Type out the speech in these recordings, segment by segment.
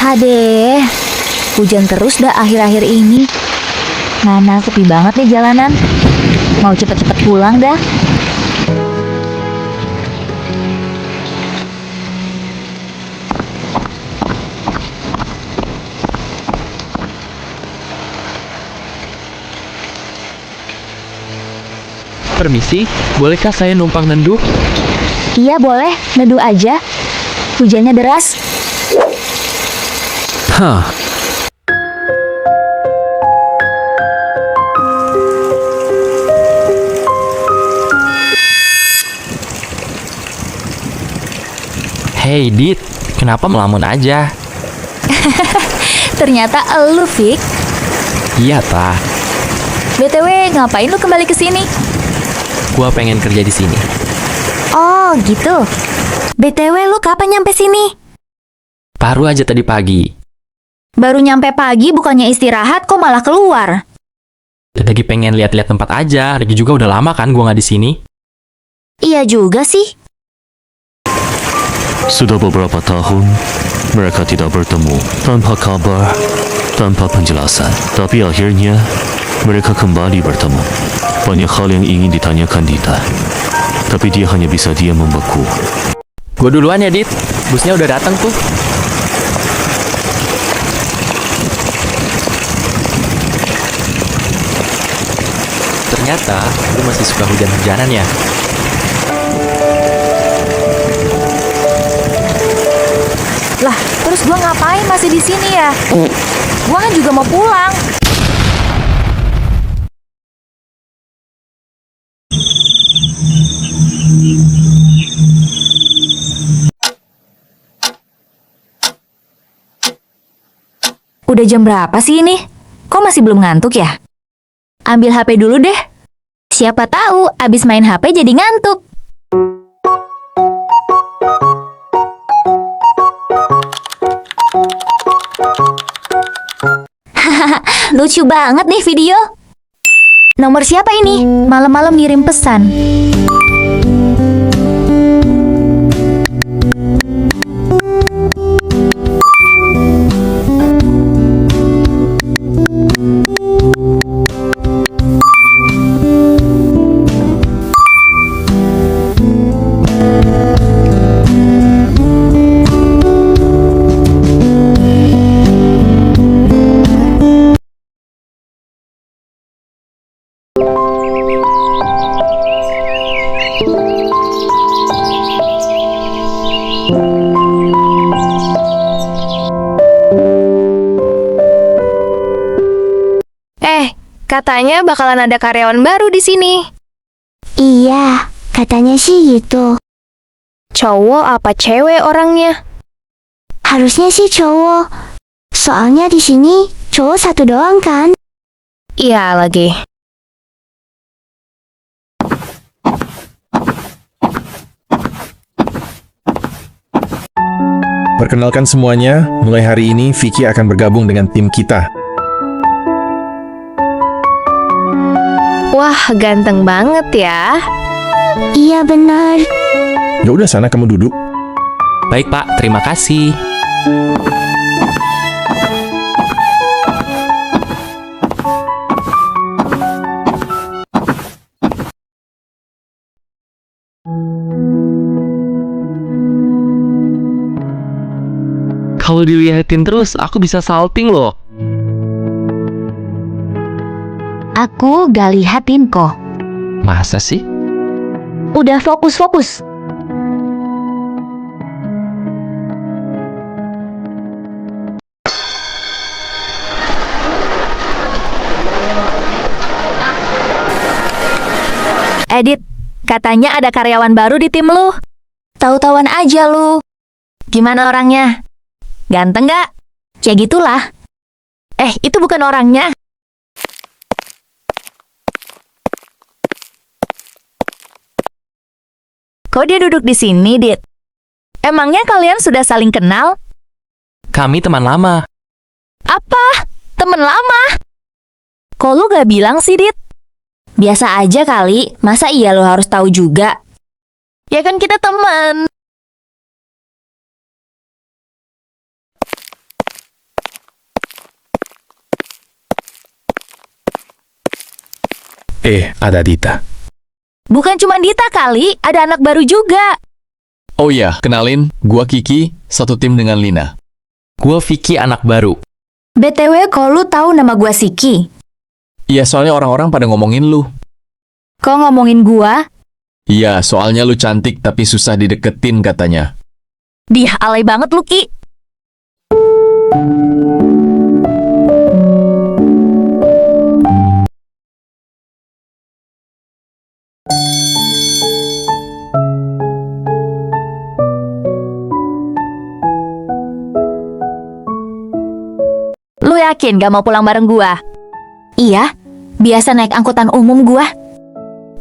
Hade, hujan terus dah akhir-akhir ini. Mana sepi banget nih jalanan. Mau cepet-cepet pulang dah. Permisi, bolehkah saya numpang neduh? Iya boleh, neduh aja. Hujannya deras. Hah, Hey Dit, kenapa melamun aja? Ternyata elu, Fik. Iya, Ta. BTW, ngapain lu kembali ke sini? Gua pengen kerja di sini. Oh, gitu. BTW, lu kapan nyampe sini? Baru aja tadi pagi. Baru nyampe pagi, bukannya istirahat, kok malah keluar? Lagi pengen lihat-lihat tempat aja. Lagi juga udah lama kan gua nggak di sini. Iya juga sih. Sudah beberapa tahun mereka tidak bertemu, tanpa kabar, tanpa penjelasan. Tapi akhirnya mereka kembali bertemu. Banyak hal yang ingin ditanyakan Dita, tapi dia hanya bisa diam membeku. Gua duluan ya, Dit. Busnya udah datang tuh. Ternyata lu masih suka hujan-hujanan ya? Lah, terus gua ngapain masih di sini ya? Gua kan juga mau pulang. Udah jam berapa sih ini? Kok masih belum ngantuk ya? Ambil HP dulu deh. Siapa tahu abis main HP jadi ngantuk. Hahaha, lucu banget nih video. Nomor siapa ini? Malam-malam ngirim pesan. Katanya bakalan ada karyawan baru di sini. Iya, katanya sih gitu. Cowok apa cewek orangnya? Harusnya sih cowok. Soalnya di sini cowok satu doang kan? Iya lagi. Perkenalkan semuanya, mulai hari ini Vicky akan bergabung dengan tim kita. Wah, ganteng banget ya. Iya benar. Ya udah sana kamu duduk. Baik, Pak. Terima kasih. Kalau dilihatin terus, aku bisa salting loh. Aku gak lihatin kok. Masa sih? Udah fokus-fokus. Edit, katanya ada karyawan baru di tim lu. Tahu-tahuan aja lu. Gimana orangnya? Ganteng gak? Ya gitulah. Itu bukan orangnya. Kok dia duduk di sini, Dit? Emangnya kalian sudah saling kenal? Kami teman lama. Apa? Temen lama? Kok lu gak bilang sih, Dit? Biasa aja kali, masa iya lo harus tahu juga? Ya kan kita teman. Ada Dita. Bukan cuma Dita kali, ada anak baru juga. Oh ya, kenalin, gua Kiki, satu tim dengan Lina. Gua Vicky, anak baru. BTW, kok lu tahu nama gua Siki? Iya, soalnya orang-orang pada ngomongin lu. Kok ngomongin gua? Iya, soalnya lu cantik tapi susah dideketin katanya. Dia alay banget lu, Ki. Lu yakin gak mau pulang bareng gua? Iya, biasa naik angkutan umum gua.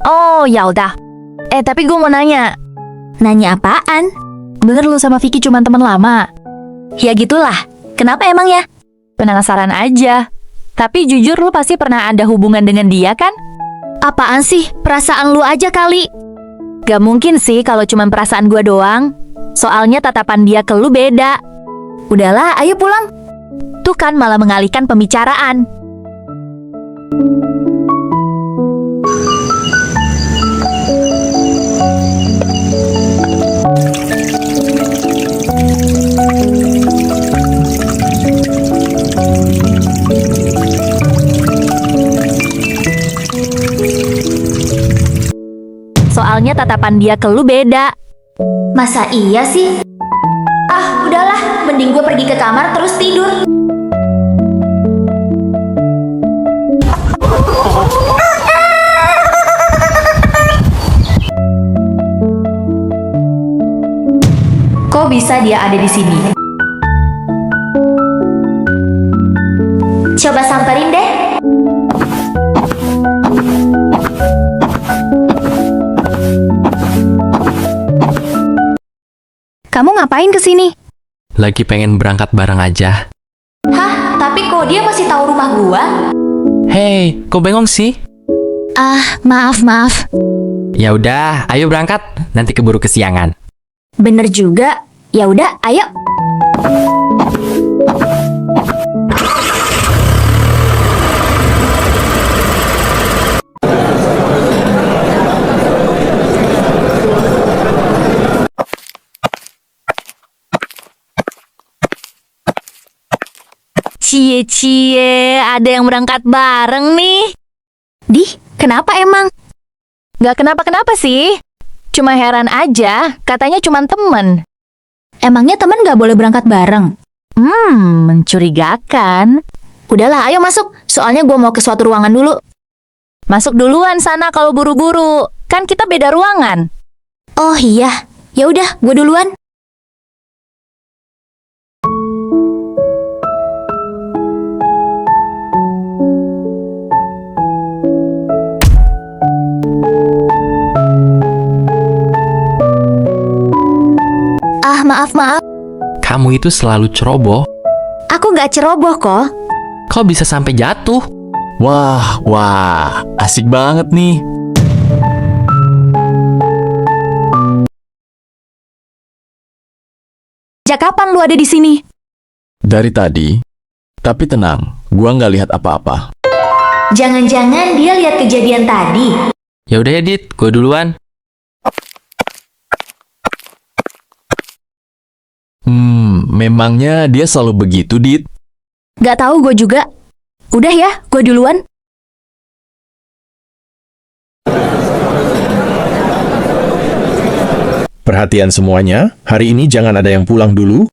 Oh, ya udah. Tapi gua mau nanya. Nanya apaan? Bener lu sama Vicky cuma teman lama? Ya gitulah. Kenapa emang ya? Penasaran aja. Tapi jujur lu pasti pernah ada hubungan dengan dia kan? Apaan sih? Perasaan lu aja kali. Gak mungkin sih kalau cuma perasaan gua doang. Soalnya tatapan dia ke lu beda. Udahlah, ayo pulang. Tuh kan malah mengalihkan pembicaraan. Soalnya tatapan dia ke lu beda. Masa iya sih? Ah, udahlah, mending gue pergi ke kamar terus tidur. Kok bisa dia ada di sini? Coba samperin deh. Kamu ngapain kesini? Lagi pengen berangkat bareng aja. Hah? Tapi kok dia masih tahu rumah gua? Hei, kok bengong sih? Ah, maaf. Ya udah, ayo berangkat. Nanti keburu kesiangan. Bener juga. Ya udah, ayo. Cie, ada yang berangkat bareng nih. Dih, kenapa emang? Gak kenapa-kenapa sih. Cuma heran aja, katanya cuma temen. Emangnya temen gak boleh berangkat bareng? Mencurigakan. Udahlah, ayo masuk. Soalnya gue mau ke suatu ruangan dulu. Masuk duluan sana kalau buru-buru. Kan kita beda ruangan. Oh iya, ya udah, gue duluan. Maaf. Kamu itu selalu ceroboh. Aku gak ceroboh kok. Kok bisa sampai jatuh? Wah, asik banget nih. Sejak kapan lu ada di sini? Dari tadi, tapi tenang, gua nggak lihat apa-apa. Jangan-jangan dia lihat kejadian tadi. Ya udah ya, Dit, gue duluan. Memangnya dia selalu begitu, Dit? Gak tahu gue juga. Udah ya, gue duluan. Perhatian semuanya, hari ini jangan ada yang pulang dulu.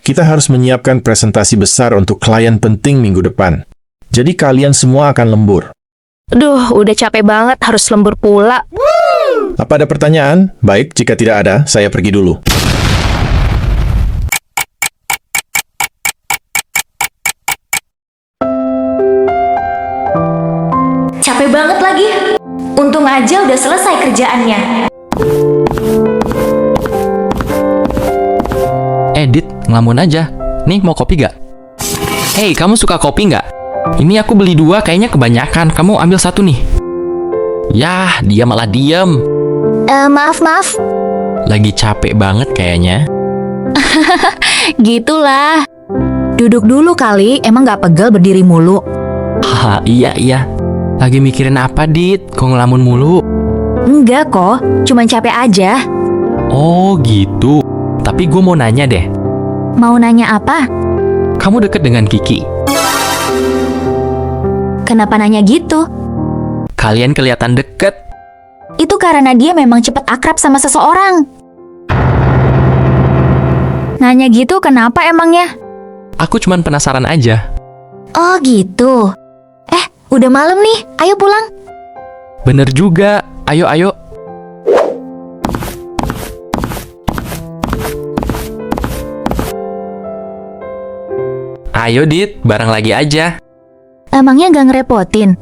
Kita harus menyiapkan presentasi besar untuk klien penting minggu depan. Jadi kalian semua akan lembur. Duh, udah capek banget harus lembur pula. Apa ada pertanyaan? Baik, jika tidak ada, saya pergi dulu. Capek banget lagi. Untung aja udah selesai kerjaannya. Dit, ngelamun aja. Nih, mau kopi gak? Hei, kamu suka kopi nggak? Ini aku beli 2, kayaknya kebanyakan. Kamu ambil 1 nih. Yah, dia malah diem. Maaf. Lagi capek banget kayaknya. Gitulah. Duduk dulu kali, emang gak pegel berdiri mulu. Haha, iya. Lagi mikirin apa, Dit? Kok ngelamun mulu? Enggak kok, cuman capek aja. Oh, gitu. Tapi gue mau nanya deh. Mau nanya apa? Kamu deket dengan Kiki? Kenapa nanya gitu? Kalian kelihatan deket. Itu karena dia memang cepet akrab sama seseorang. Nanya gitu kenapa emangnya? Aku cuman penasaran aja. Oh gitu. Udah malam nih, ayo pulang. Bener juga. Ayo. Ayo, Dit, bareng lagi aja. Emangnya gak ngerepotin?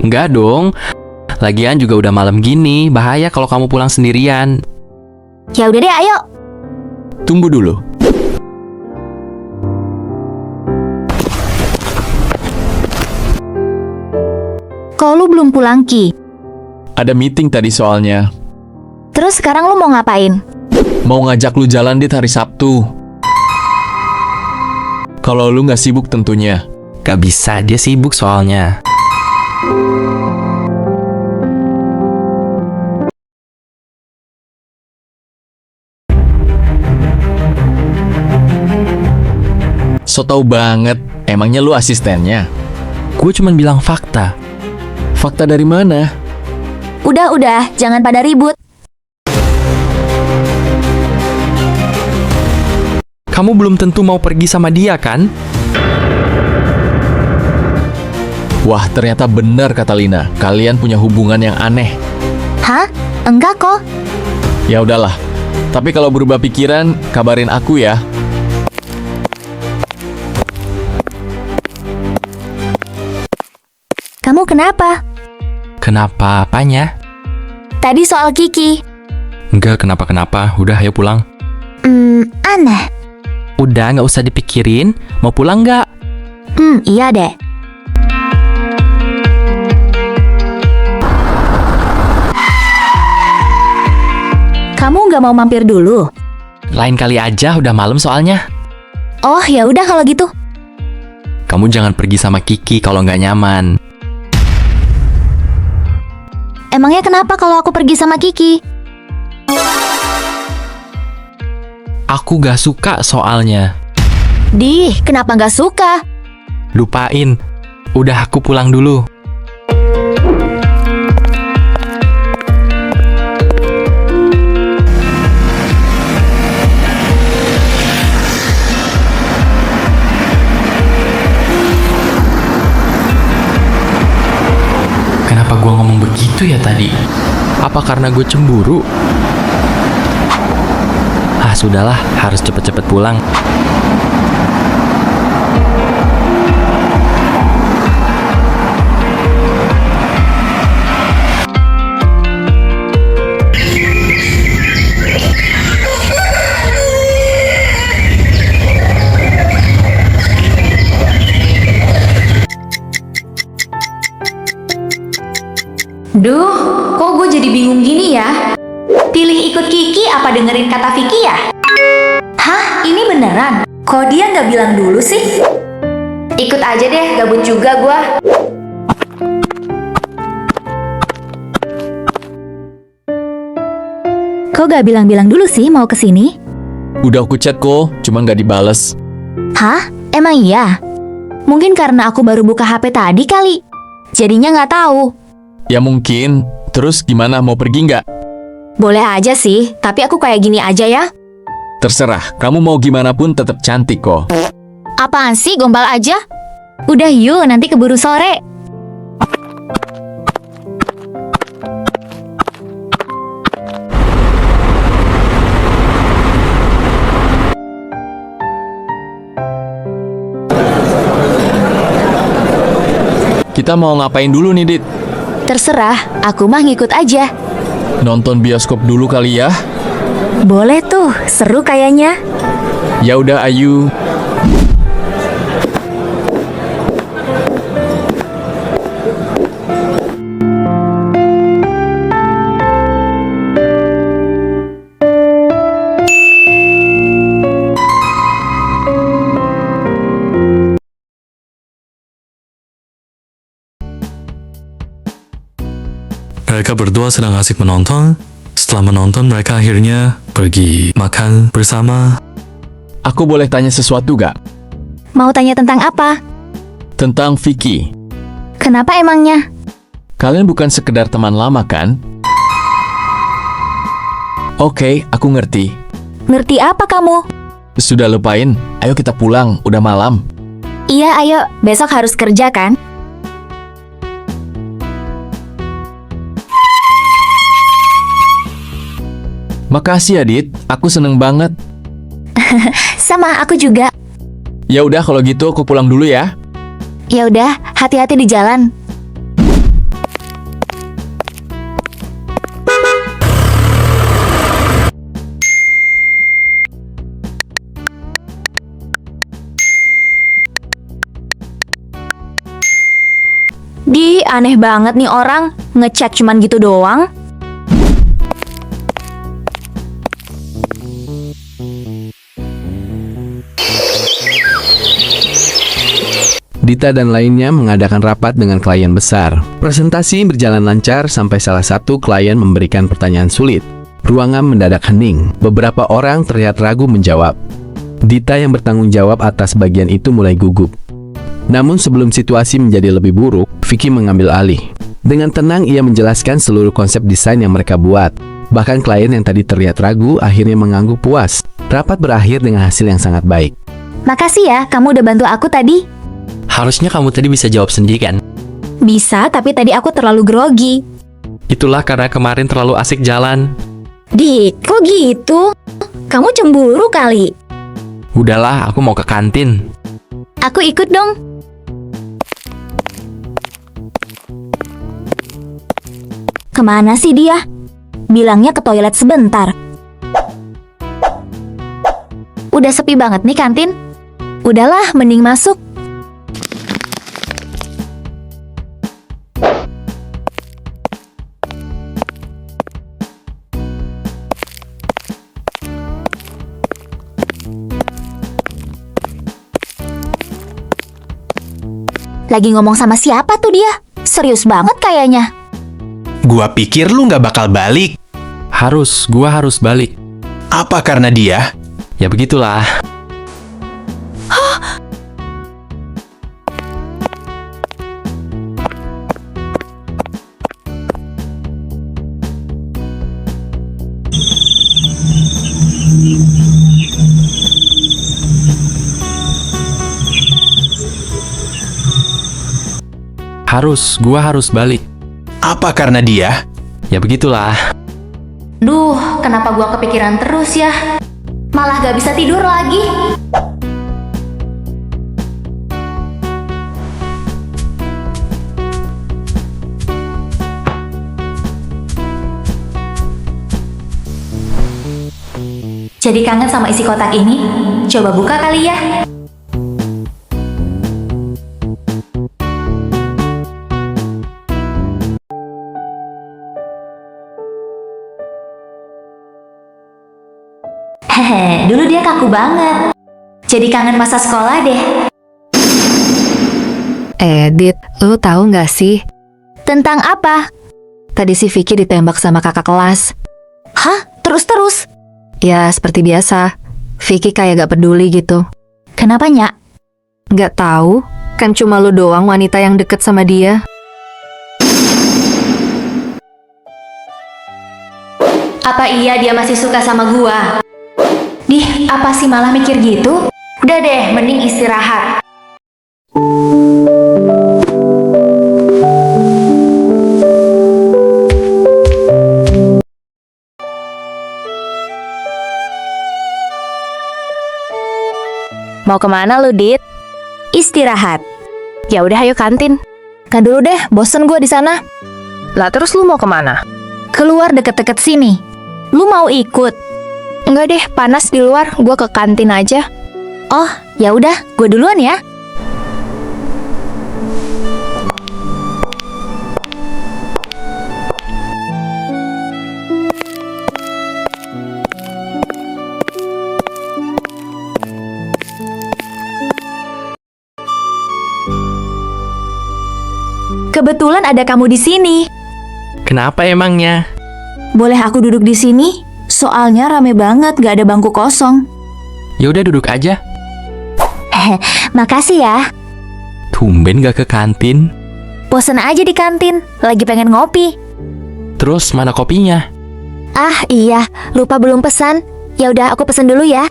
Enggak dong. Lagian juga udah malam gini, bahaya kalau kamu pulang sendirian. Ya udah deh, ayo. Tunggu dulu. Kok lu belum pulang, Ki? Ada meeting tadi soalnya. Terus sekarang lu mau ngapain? Mau ngajak lu jalan di hari Sabtu. Kalau lu nggak sibuk tentunya. Gak bisa, dia sibuk soalnya. So tau banget, emangnya lu asistennya? Gue cuman bilang fakta. Fakta dari mana? Udah, jangan pada ribut. Kamu belum tentu mau pergi sama dia, kan? Wah, ternyata benar kata Lina. Kalian punya hubungan yang aneh. Hah? Enggak kok. Ya udahlah. Tapi kalau berubah pikiran, kabarin aku ya. Kamu kenapa? Kenapa apanya? Tadi soal Kiki. Enggak kenapa-kenapa, udah ayo pulang. Aneh. Udah, nggak usah dipikirin. Mau pulang nggak? Iya deh. Kamu nggak mau mampir dulu? Lain kali aja, udah malam soalnya. Oh, ya udah kalau gitu. Kamu jangan pergi sama Kiki kalau nggak nyaman. Emangnya kenapa kalau aku pergi sama Kiki? Aku gak suka soalnya. Dih, kenapa nggak suka? Lupain. Udah, aku pulang dulu. Kenapa gua ngomong begitu ya tadi? Apa karena gue cemburu? Sudahlah, harus cepet-cepet pulang. Duh, kok gue jadi bingung gini ya? Pilih ikut Kiki apa dengerin kata Vicky ya? Hah, ini beneran? Kok dia nggak bilang dulu sih? Ikut aja deh, gabut juga gue. Kok gak bilang-bilang dulu sih mau kesini? Udah aku chat kok, cuma nggak dibales. Hah? Emang iya? Mungkin karena aku baru buka HP tadi kali. Jadinya nggak tahu. Ya mungkin. Terus gimana, mau pergi nggak? Boleh aja sih, tapi aku kayak gini aja ya. Terserah, kamu mau gimana pun tetap cantik kok. Apaan sih, gombal aja? Udah yuk, nanti keburu sore. Kita mau ngapain dulu nih, Dit? Terserah, aku mah ngikut aja. Nonton bioskop dulu kali ya? Boleh tuh, seru kayaknya. Ya udah Ayu. Mereka berdua sedang asik menonton. Setelah menonton, mereka akhirnya pergi makan bersama. Aku boleh tanya sesuatu gak? Mau tanya tentang apa? Tentang Vicky. Kenapa emangnya? Kalian bukan sekedar teman lama kan? Oke, aku ngerti. Ngerti apa kamu? Sudah lupain, ayo kita pulang, udah malam. Iya, ayo. Besok harus kerja kan? Makasih Adit, aku seneng banget. Sama, aku juga. Ya udah kalau gitu aku pulang dulu ya. Ya udah, hati-hati di jalan. Di, aneh banget nih orang. Ngechat cuman gitu doang. Dita dan lainnya mengadakan rapat dengan klien besar. Presentasi berjalan lancar sampai salah satu klien memberikan pertanyaan sulit. Ruangan mendadak hening. Beberapa orang terlihat ragu menjawab. Dita yang bertanggung jawab atas bagian itu mulai gugup. Namun sebelum situasi menjadi lebih buruk, Vicky mengambil alih. Dengan tenang ia menjelaskan seluruh konsep desain yang mereka buat. Bahkan klien yang tadi terlihat ragu akhirnya mengangguk puas. Rapat berakhir dengan hasil yang sangat baik. Makasih ya, kamu udah bantu aku tadi. Harusnya kamu tadi bisa jawab sendiri kan? Bisa, tapi tadi aku terlalu grogi. Itulah karena kemarin terlalu asik jalan. Dik, kok gitu? Kamu cemburu kali. Udahlah, aku mau ke kantin. Aku ikut dong. Kemana sih dia? Bilangnya ke toilet sebentar. Udah sepi banget nih kantin. Udahlah, mending masuk. Lagi ngomong sama siapa tuh dia? Serius banget kayaknya. Gua pikir lu nggak bakal balik. Gua harus balik. Apa karena dia? Ya begitulah. Gua harus balik. Apa karena dia? Ya begitulah. Duh, kenapa gua kepikiran terus ya? Malah gak bisa tidur lagi. Jadi kangen sama isi kotak ini? Coba buka kali ya. Hehe, dulu dia kaku banget. Jadi kangen masa sekolah deh. Dit, lu tahu nggak sih? Tentang apa? Tadi si Vicky ditembak sama kakak kelas. Hah? Terus-terus? Ya, seperti biasa. Vicky kayak gak peduli gitu. Kenapa, Nyak? Gak tahu, kan cuma lu doang wanita yang deket sama dia. Apa iya dia masih suka sama gua? Dih, apa sih malah mikir gitu? Udah deh, mending istirahat. Mau kemana lu, Dit? Istirahat. Ya udah, ayo kantin. Kan dulu deh, bosen gua di sana. Lah terus lu mau kemana? Keluar deket-deket sini. Lu mau ikut? Enggak deh, panas di luar. Gue ke kantin aja. Oh, ya udah, gue duluan ya. Kebetulan ada kamu di sini. Kenapa emangnya? Boleh aku duduk di sini? Soalnya rame banget, gak ada bangku kosong. Ya udah duduk aja. Makasih ya. Tumben gak ke kantin. Bosen aja di kantin, lagi pengen ngopi. Terus mana kopinya? Ah iya, lupa belum pesan. Ya udah aku pesen dulu ya.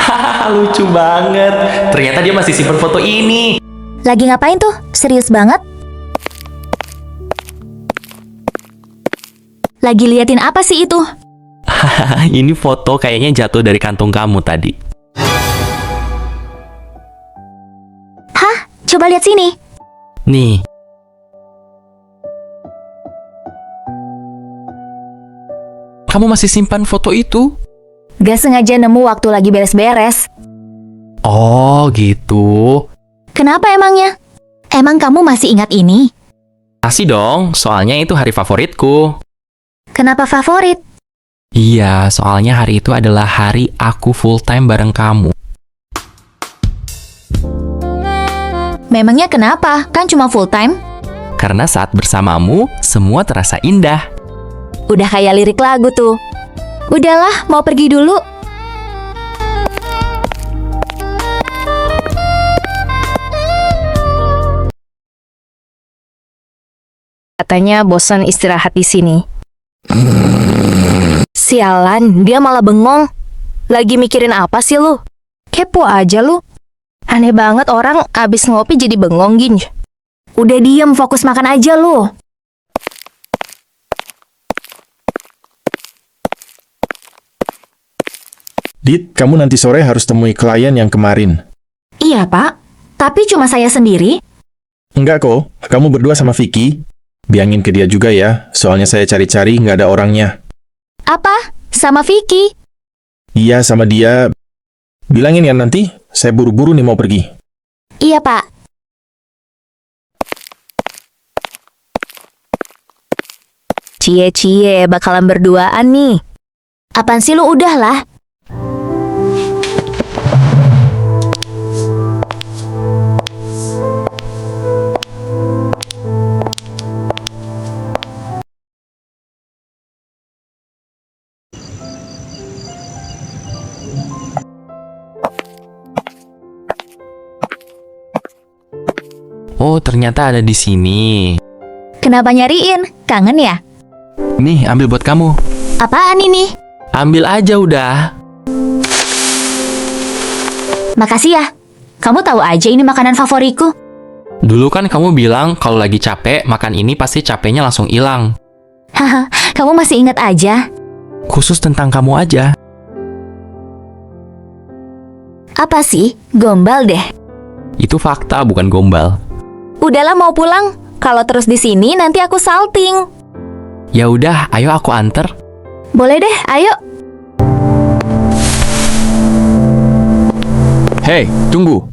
Hahaha, lucu banget. Ternyata dia masih simpen foto ini. Lagi ngapain tuh? Serius banget? Lagi liatin apa sih itu? Hahaha, ini foto kayaknya jatuh dari kantung kamu tadi. Hah? Coba lihat sini. Nih. Kamu masih simpan foto itu? Gak sengaja nemu waktu lagi beres-beres. Oh, gitu. Kenapa emangnya? Emang kamu masih ingat ini? Masih dong, soalnya itu hari favoritku. Kenapa favorit? Iya, soalnya hari itu adalah hari aku full time bareng kamu. Memangnya kenapa? Kan cuma full time. Karena saat bersamamu, semua terasa indah. Udah kayak lirik lagu tuh. Udahlah, mau pergi dulu. Katanya bosan istirahat di sini. Sialan, dia malah bengong. Lagi mikirin apa sih lu? Kepo aja lu. Aneh banget orang abis ngopi jadi bengong gin. Udah diem, fokus makan aja lu. Dit, kamu nanti sore harus temui klien yang kemarin. Iya, Pak. Tapi cuma saya sendiri. Enggak kok, kamu berdua sama Vicky. Bilangin ke dia juga ya, soalnya saya cari-cari nggak ada orangnya. Apa? Sama Vicky? Iya, sama dia. Bilangin ya nanti, saya buru-buru nih mau pergi. Iya, Pak. Cie-cie, bakalan berduaan nih. Apaan sih lu udahlah? Oh, ternyata ada di sini. Kenapa nyariin? Kangen ya? Nih, ambil buat kamu. Apaan ini? Ambil aja udah. Makasih ya. Kamu tahu aja ini makanan favoritku. Dulu kan kamu bilang kalau lagi capek, makan ini pasti capeknya langsung hilang. Haha, kamu masih ingat aja. Khusus tentang kamu aja. Apa sih? Gombal deh. Itu fakta, bukan gombal. Udahlah mau pulang. Kalau terus di sini nanti aku salting. Ya udah, ayo aku anter. Boleh deh, ayo. Hei, tunggu.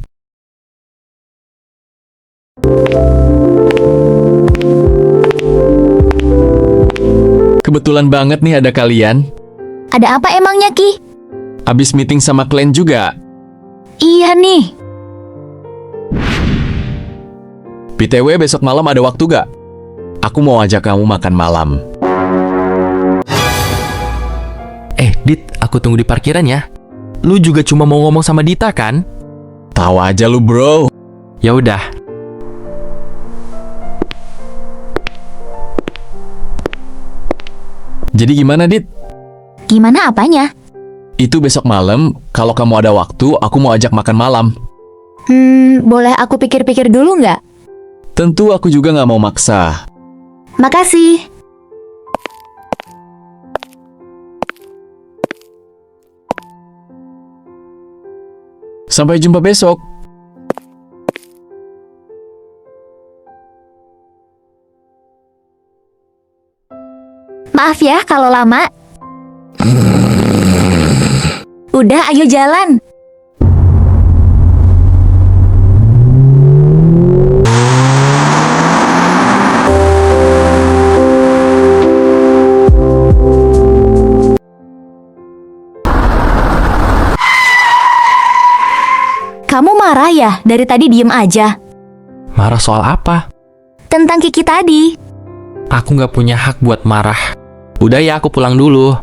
Kebetulan banget nih ada kalian. Ada apa emangnya, Ki? Abis meeting sama klien juga. Iya nih. BTW besok malam ada waktu gak? Aku mau ajak kamu makan malam. Dit, aku tunggu di parkiran ya. Lu juga cuma mau ngomong sama Dita kan? Tahu aja lu, bro. Ya udah. Jadi gimana, Dit? Gimana apanya? Itu besok malam, kalau kamu ada waktu, aku mau ajak makan malam. Boleh aku pikir-pikir dulu nggak? Tentu aku juga nggak mau maksa. Makasih. Sampai jumpa besok. Maaf ya kalau lama. Udah, ayo jalan. Kamu marah ya? Dari tadi diem aja. Marah soal apa? Tentang Kiki tadi. Aku nggak punya hak buat marah. Udah ya, aku pulang dulu.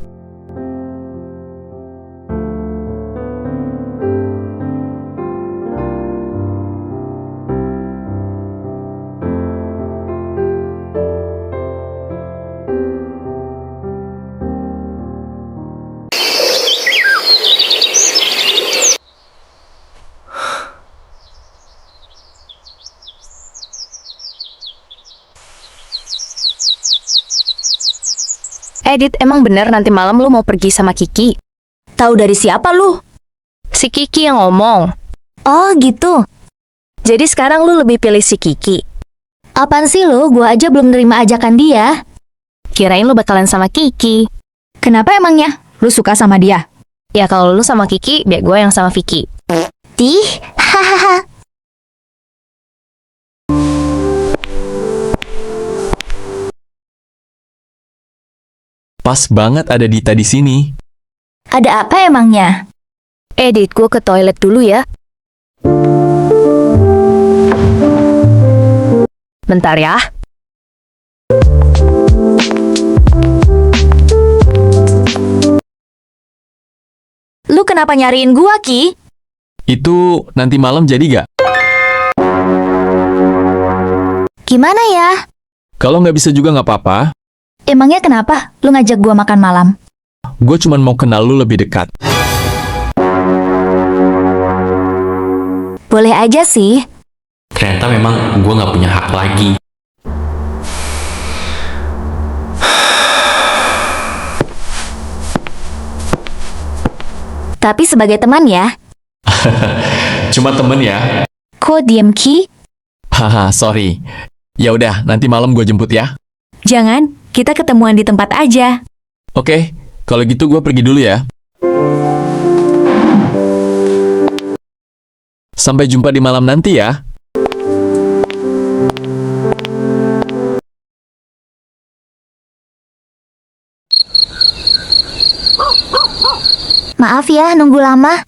Edit, emang bener nanti malam lu mau pergi sama Kiki? Tahu dari siapa lu? Si Kiki yang ngomong. Oh gitu. Jadi sekarang lu lebih pilih si Kiki. Apaan sih lu? Gua aja belum nerima ajakan dia. Kirain lu bakalan sama Kiki. Kenapa emangnya? Lu suka sama dia? Ya kalau lu sama Kiki, biar gue yang sama Vicky. Tih, hahaha. Pas banget ada Dita di sini. Ada apa emangnya? Edit, gue ke toilet dulu ya. Bentar ya. Lu kenapa nyariin gua, Ki? Itu nanti malam jadi gak? Gimana ya? Kalau nggak bisa juga nggak apa-apa. Emangnya kenapa lu ngajak gua makan malam? Gue cuma mau kenal lu lebih dekat. Boleh aja sih. Ternyata memang gue nggak punya hak lagi. Tapi sebagai teman ya. Cuma temen ya. Kok diem, Ki? Haha, sorry. Ya udah, nanti malam gue jemput ya. Jangan, kita ketemuan di tempat aja. Oke, kalau gitu gue pergi dulu ya. Sampai jumpa di malam nanti ya. Maaf ya, nunggu lama.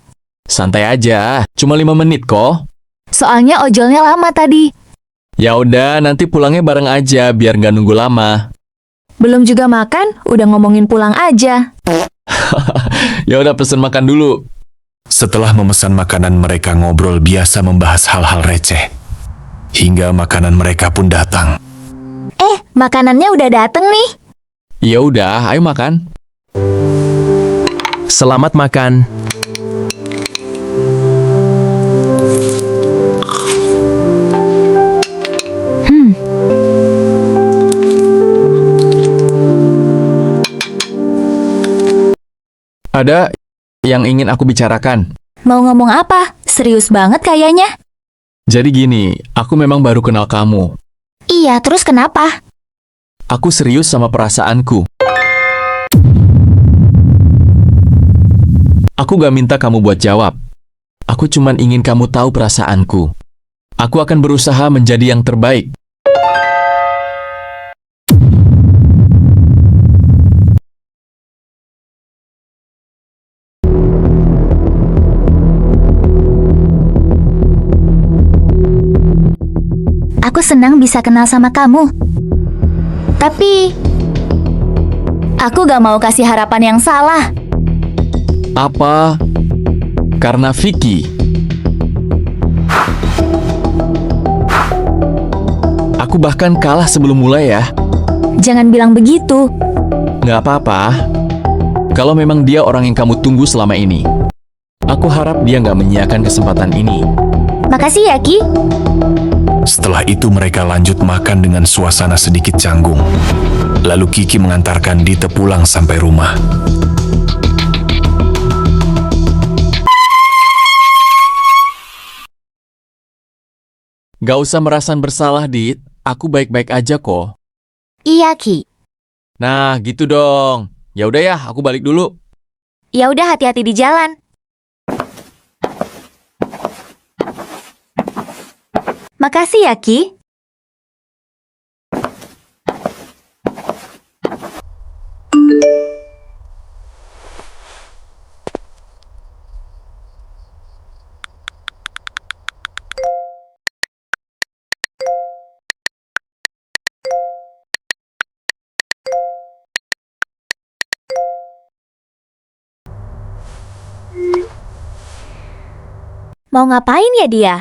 Santai aja, cuma 5 menit kok. Soalnya ojolnya lama tadi. Ya udah, nanti pulangnya bareng aja biar nggak nunggu lama. Belum juga makan, udah ngomongin pulang aja. Ya udah, pesen makan dulu. Setelah memesan makanan, mereka ngobrol biasa membahas hal-hal receh. Hingga makanan mereka pun datang. Makanannya udah dateng nih. Ya udah, ayo makan. Selamat makan. Ada yang ingin aku bicarakan. Mau ngomong apa? Serius banget kayaknya. Jadi gini, aku memang baru kenal kamu. Iya, terus kenapa? Aku serius sama perasaanku. Aku gak minta kamu buat jawab. Aku cuman ingin kamu tahu perasaanku. Aku akan berusaha menjadi yang terbaik. Aku senang bisa kenal sama kamu. Tapi, aku gak mau kasih harapan yang salah. Apa? Karena Vicky. Aku bahkan kalah sebelum mulai ya. Jangan bilang begitu. Nggak apa-apa. Kalau memang dia orang yang kamu tunggu selama ini. Aku harap dia nggak menyia-nyiakan kesempatan ini. Makasih ya, Ki. Setelah itu mereka lanjut makan dengan suasana sedikit canggung. Lalu Kiki mengantarkan Dita pulang sampai rumah. Gak usah merasa bersalah, Dit. Aku baik-baik aja kok. Iya, Ki. Nah, gitu dong. Ya udah ya, aku balik dulu. Ya udah, hati-hati di jalan. Makasih ya, Ki. Mau ngapain ya dia?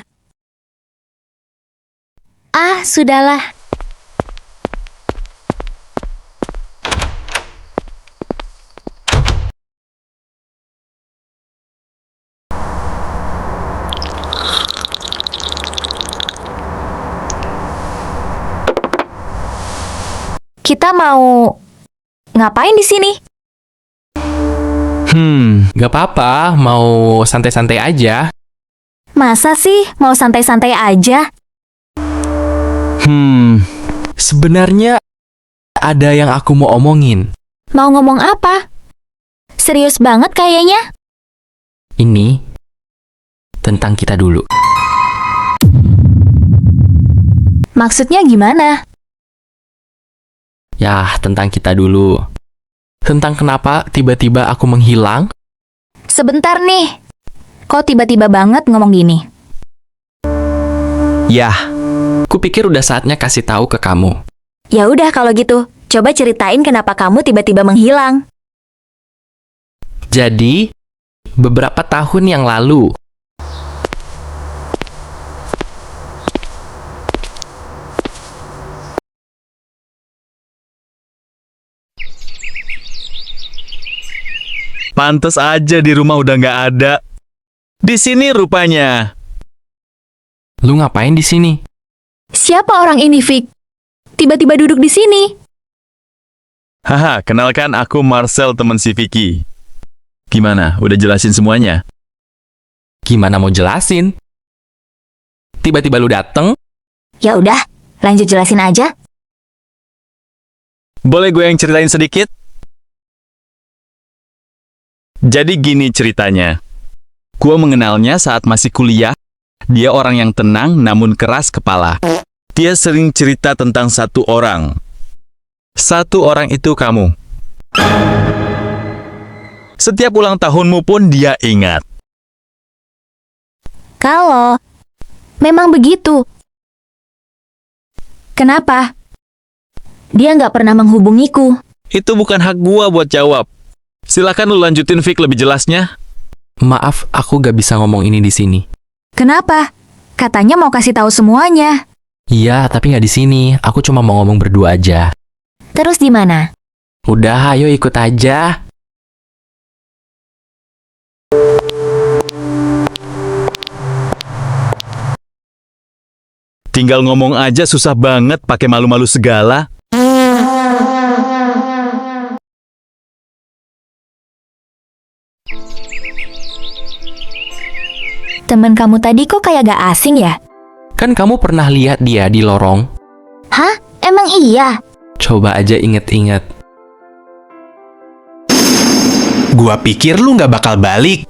Ah, sudahlah. Kita mau ngapain di sini? Gak apa-apa, mau santai-santai aja. Masa sih mau santai-santai aja? Sebenarnya ada yang aku mau omongin. Mau ngomong apa? Serius banget kayaknya. Ini tentang kita dulu. Maksudnya gimana? Ya, tentang kita dulu. Tentang kenapa tiba-tiba aku menghilang. Sebentar nih. Kok tiba-tiba banget ngomong gini? Yah, kupikir udah saatnya kasih tahu ke kamu. Ya udah kalau gitu, coba ceritain kenapa kamu tiba-tiba menghilang. Jadi, beberapa tahun yang lalu, Pantes aja di rumah udah nggak ada. Di sini rupanya. lu ngapain di sini? Siapa orang ini, Vic? Tiba-tiba duduk di sini. Haha, kenalkan aku Marcel, teman si Vicky. Gimana, udah jelasin semuanya? Gimana mau jelasin? Tiba-tiba lu dateng? Ya udah, lanjut jelasin aja. Boleh gue yang ceritain sedikit? Jadi gini ceritanya. Gue mengenalnya saat masih kuliah. Dia orang yang tenang namun keras kepala. Dia sering cerita tentang satu orang. Satu orang itu kamu. Setiap ulang tahunmu pun dia ingat. Kalau memang begitu. Kenapa? Dia nggak pernah menghubungiku. Itu bukan hak gua buat jawab. Silakan lu lanjutin Vic lebih jelasnya. Maaf, aku gak bisa ngomong ini di sini. Kenapa? Katanya mau kasih tahu semuanya. Iya, tapi gak di sini. Aku cuma mau ngomong berdua aja. Terus di mana? Udah, ayo ikut aja. Tinggal ngomong aja susah banget pakai malu-malu segala. Temen kamu tadi kok kayak gak asing ya? Kan kamu pernah lihat dia di lorong? Hah? Emang iya? Coba aja inget-inget. Gua pikir lu nggak bakal balik.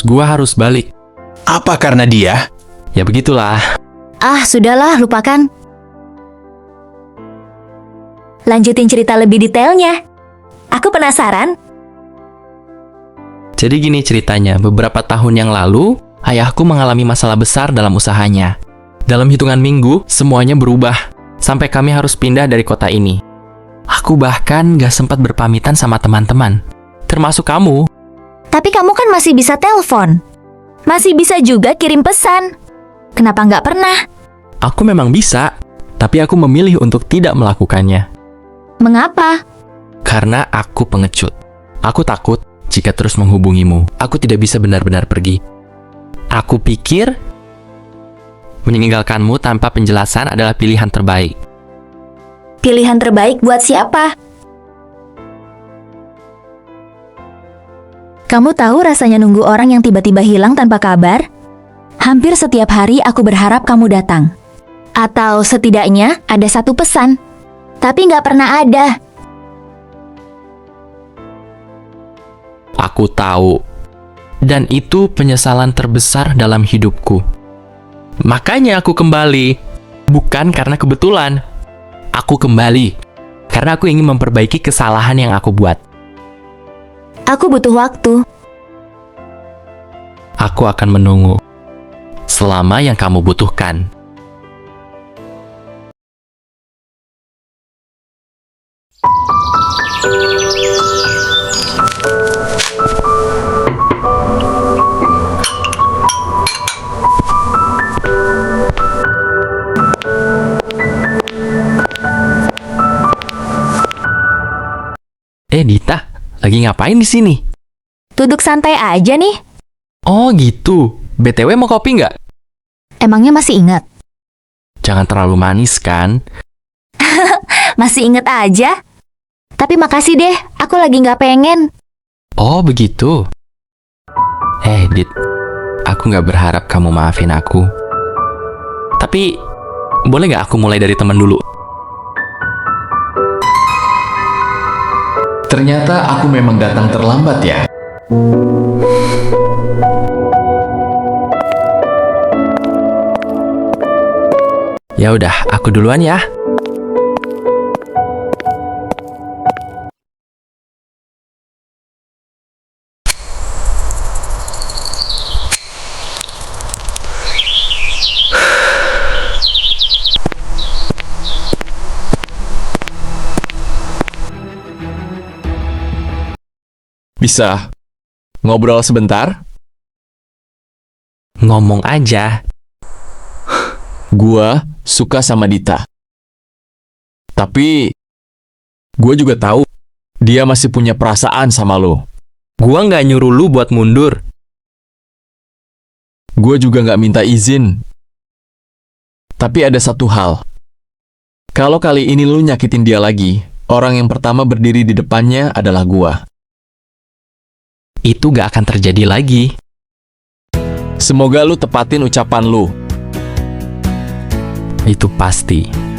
Gua harus balik. Apa karena dia? Ya begitulah. Ah, sudahlah, lupakan. Lanjutin cerita lebih detailnya. Aku penasaran. Jadi gini ceritanya, beberapa tahun yang lalu, ayahku mengalami masalah besar dalam usahanya. Dalam hitungan minggu, semuanya berubah, sampai kami harus pindah dari kota ini. Aku bahkan gak sempat berpamitan sama teman-teman, termasuk kamu. Tapi kamu kan masih bisa telepon. Masih bisa juga kirim pesan. Kenapa nggak pernah? Aku memang bisa, tapi aku memilih untuk tidak melakukannya. Mengapa? Karena aku pengecut. Aku takut jika terus menghubungimu, aku tidak bisa benar-benar pergi. Aku pikir meninggalkanmu tanpa penjelasan adalah pilihan terbaik. Pilihan terbaik buat siapa? Kamu tahu rasanya nunggu orang yang tiba-tiba hilang tanpa kabar? Hampir setiap hari aku berharap kamu datang. Atau setidaknya ada satu pesan. Tapi nggak pernah ada. Aku tahu. Dan itu penyesalan terbesar dalam hidupku. Makanya aku kembali. Bukan karena kebetulan. Aku kembali karena aku ingin memperbaiki kesalahan yang aku buat. Aku butuh waktu. Aku akan menunggu selama yang kamu butuhkan. Dita, lagi ngapain di sini? Duduk santai aja nih. Oh gitu. BTW mau kopi nggak? Emangnya masih ingat? Jangan terlalu manis kan? Masih inget aja. Tapi makasih deh, aku lagi nggak pengen. Oh begitu. Dit, aku nggak berharap kamu maafin aku. Tapi, boleh nggak aku mulai dari teman dulu? Ternyata aku memang datang terlambat ya. Ya udah, aku duluan ya. Bisa ngobrol sebentar? Ngomong aja. Gua suka sama Dita. Tapi gua juga tahu dia masih punya perasaan sama lo. Gua nggak nyuruh lu buat mundur. Gua juga nggak minta izin. Tapi ada satu hal. Kalau kali ini lu nyakitin dia lagi, orang yang pertama berdiri di depannya adalah gua. Itu gak akan terjadi lagi. Semoga lu tepatin ucapan lu. Itu pasti.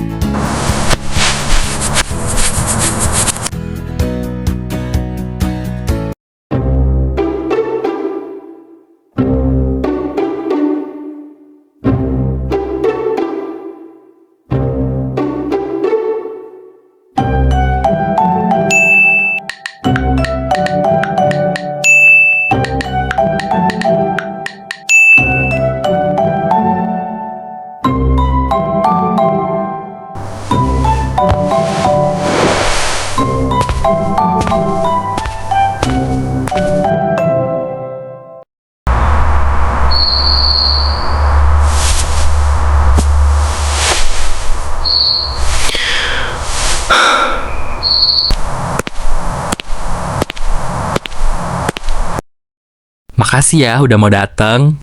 Makasih ya udah mau datang.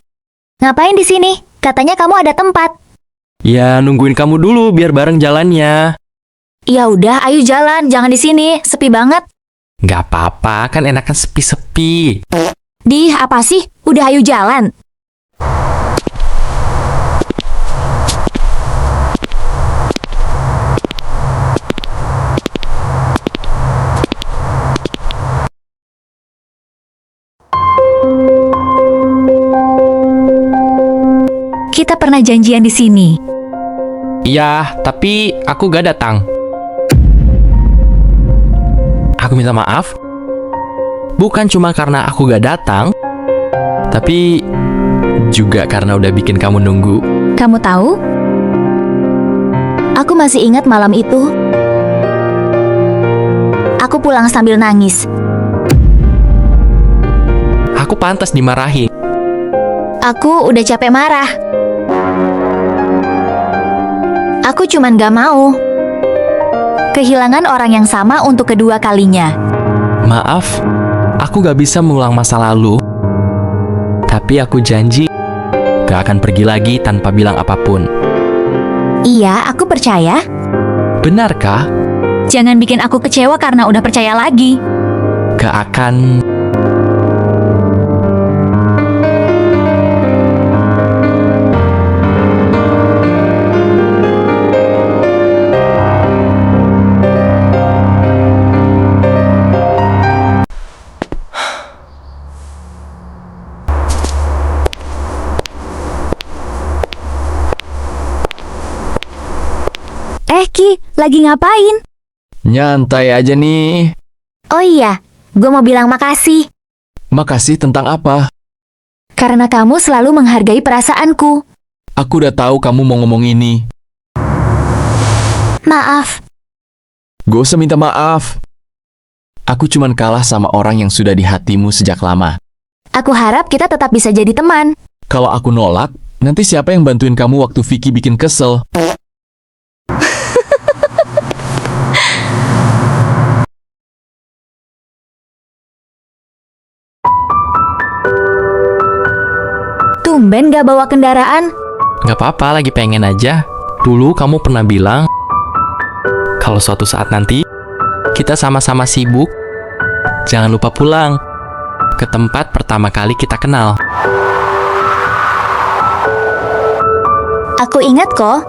Ngapain di sini? Katanya kamu ada tempat. Ya, nungguin kamu dulu biar bareng jalannya. Ya udah, ayo jalan, jangan di sini, sepi banget. Gak apa-apa, kan enakan sepi-sepi. Dih, apa sih? Udah ayo jalan. Kita pernah janjian di sini. Iya, tapi aku gak datang. Aku minta maaf. Bukan cuma karena aku gak datang, tapi juga karena udah bikin kamu nunggu. Kamu tahu? Aku masih ingat malam itu. Aku pulang sambil nangis. Aku pantas dimarahin. Aku udah capek marah. Aku cuman gak mau kehilangan orang yang sama untuk kedua kalinya. Maaf, aku gak bisa mengulang masa lalu. Tapi aku janji gak akan pergi lagi tanpa bilang apapun. Iya, aku percaya. Benarkah? Jangan bikin aku kecewa karena udah percaya lagi. Gak akan. Lagi ngapain? Nyantai aja nih. Oh iya, gue mau bilang makasih. Makasih tentang apa? Karena kamu selalu menghargai perasaanku. Aku udah tahu kamu mau ngomong ini. Maaf. Gak usah minta maaf. Aku cuman kalah sama orang yang sudah di hatimu sejak lama. Aku harap kita tetap bisa jadi teman. Kalau aku nolak, nanti siapa yang bantuin kamu waktu Vicky bikin kesel? Tumben gak bawa kendaraan? Gak apa-apa, lagi pengen aja. Dulu kamu pernah bilang, kalau suatu saat nanti kita sama-sama sibuk, jangan lupa pulang ke tempat pertama kali kita kenal. Aku ingat kok.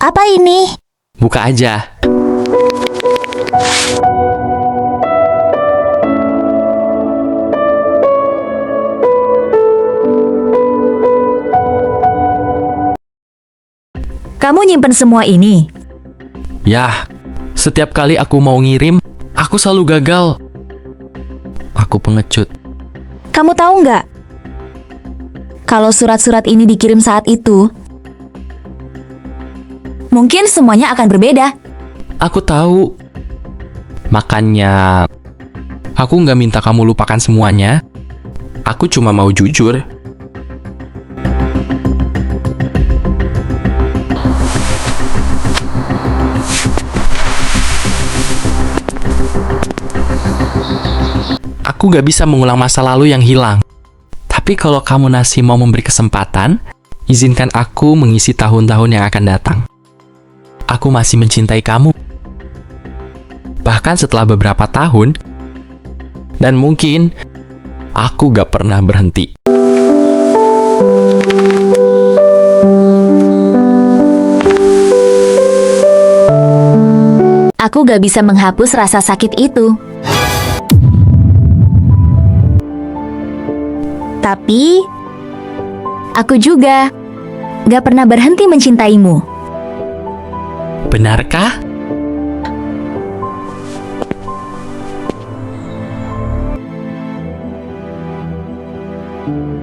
Apa ini? Buka aja. Kamu nyimpen semua ini? Yah, setiap kali aku mau ngirim, aku selalu gagal. Aku pengecut. Kamu tahu nggak? Kalau surat-surat ini dikirim saat itu, mungkin semuanya akan berbeda. Aku tahu. Makanya, aku nggak minta kamu lupakan semuanya. Aku cuma mau jujur. Aku gak bisa mengulang masa lalu yang hilang. Tapi kalau kamu masih mau memberi kesempatan, izinkan aku mengisi tahun-tahun yang akan datang. Aku masih mencintai kamu. Bahkan setelah beberapa tahun, dan mungkin aku gak pernah berhenti. Aku gak bisa menghapus rasa sakit itu. Tapi, aku juga gak pernah berhenti mencintaimu. Benarkah?